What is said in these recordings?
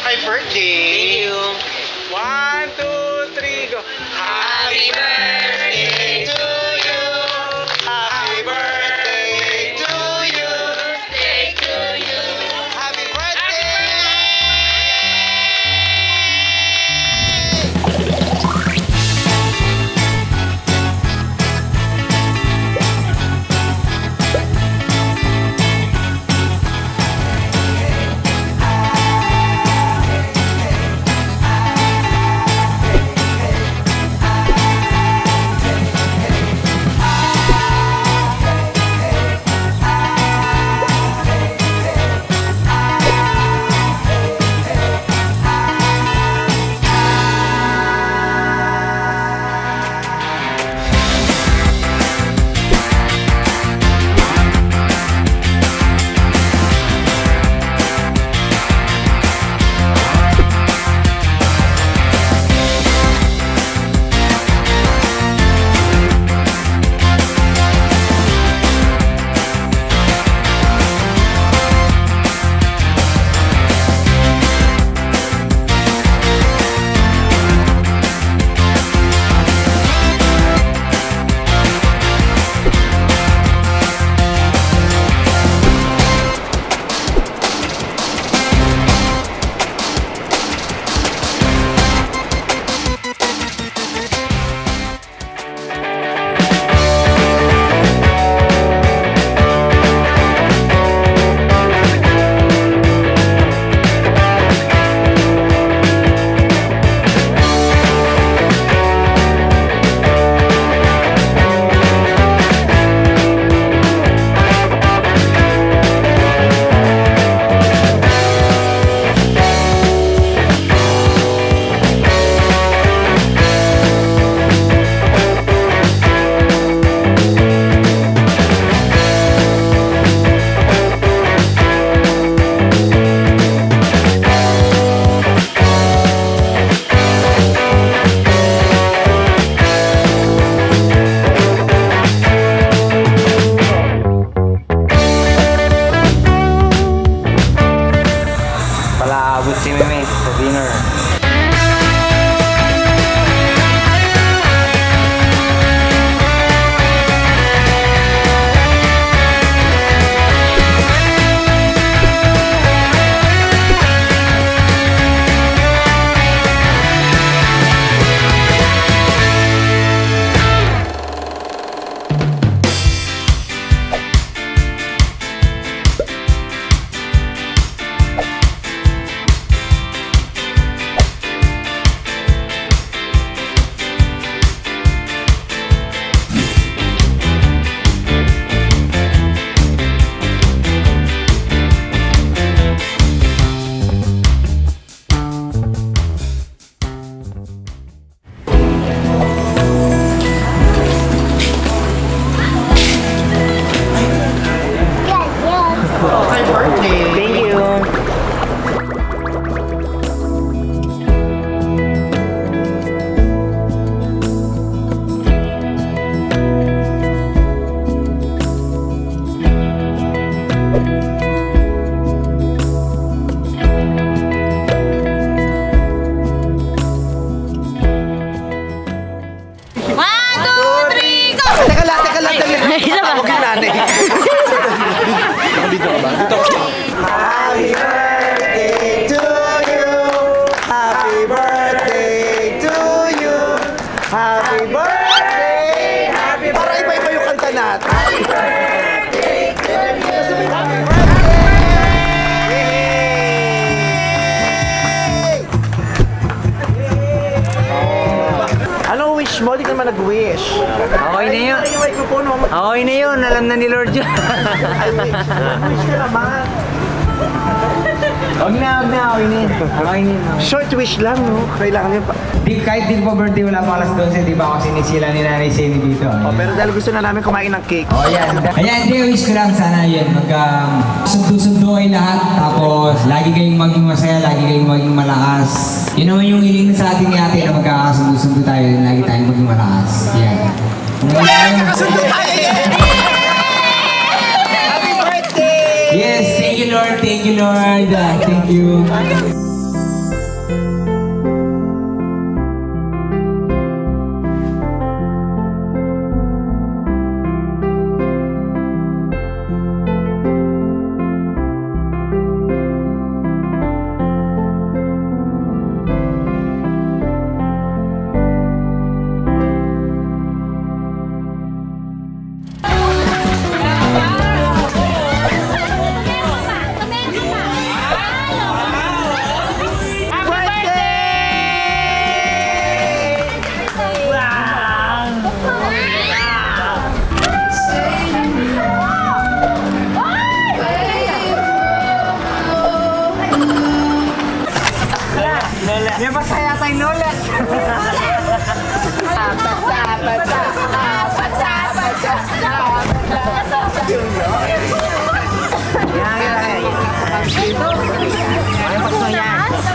Happy birthday! Thank you. 1, 2, 3, go! Happy birthday to you. Happy birthday to you! Birthday to you. Happy birthday! Palaabot si Meme sa dinner. Happy birthday! Thank you. Teka lang, tawag yung nanay. Nakabito ka ba? Dito ako. Happy birthday to you! Happy birthday to you! Happy birthday! Happy birthday! Para iba-iba yung kanta natin. Happy birthday to you! Happy birthday! Anong wish mo? Di ka naman nag-wish. Okay na yun. Okay na yun. Alam na ni Lord yun. Wish ka naman. Huwag na. Okay na yun. Okay na yun. Short wish lang, no? Kailangan yun pa. Kahit di pa birthday, wala pa alas 12, di ba ako sinisila ni Nanay Seni dito. Oh, pero dahil gusto na namin kumain ng cake. Oh, yan. Ayan, hindi, wish ko lang sana yun. Sundo-sundo kayo lahat. Tapos, lagi kayong maging masaya, lagi kayong maging malakas. Yun naman yung hiling sa ating ni ate na magkakasundo-sundo tayo. Lagi tayong maging malakas. Yan. Magkakasundo tayo! Happy birthday! Yes, thank you Lord. Thank you Lord. Thank you. May masaya tayong Knowledge.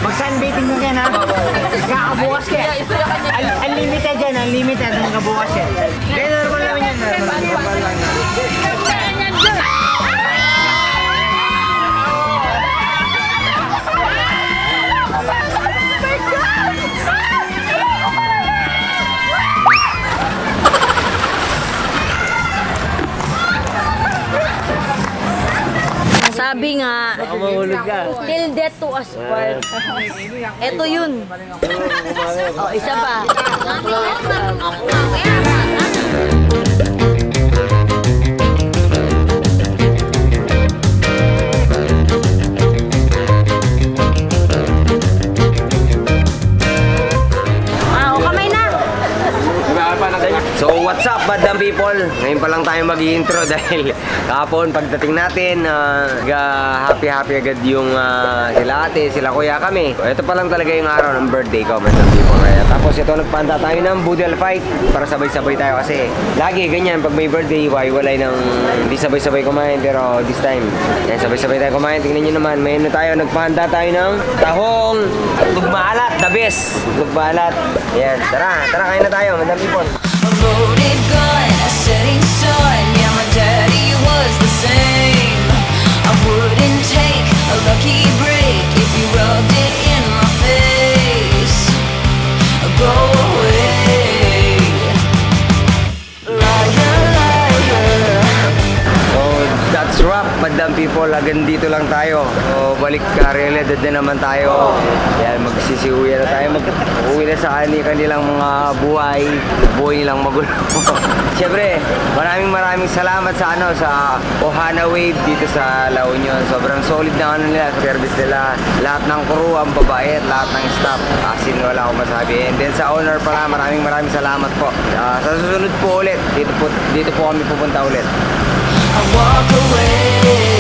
Mag-sunbathing mo yan ha. Kakabukas ka. Unlimited yan, unlimited ang kabukas yan. Kaya normal naman yan. Normal lang yan. Sabi nga, till death to us part. Ito yun. Oh, isa pa. Kamay na. So what's up madam people? Ngayon pa lang tayo mag-i-intro dahil kahapon pagdating natin happy agad yung sila ate, sila kuya kami. So, ito pa lang talaga yung araw ng birthday ko madam people. Kaya, tapos ito nagpanda tayo ng Boodle Fight para sabay-sabay tayo kasi lagi ganyan pag may birthday walay ng hindi sabay-sabay kumain pero this time yan, sabay-sabay tayo kumain. Tingnan nyo naman may tayo nagpanda tayo ng tahong tugmaalat, the best tugmaalat. Yan, tara kain na tayo madam people. A loaded gun, a setting sun. Yeah, my daddy was the same. I wouldn't take a lucky break if you rubbed it in my face. Go away, liar, liar. Oh, that's wrap, madam people. Hanggang dito lang tayo. So, balik ka, realidad na naman tayo. Yan, magsisiuwi na tayo. Mag-uwi na sa kanilang mga buhay. Buhay nilang magulo. Siyempre, maraming salamat sa sa Ohana Wave dito sa La Union. Sobrang solid na nila, service nila. Lahat ng crew, ang babae at lahat ng staff. Asin, wala akong masabi. And then sa owner pala, maraming salamat po. Sa susunod po ulit, dito po kami pupunta ulit. I walk away.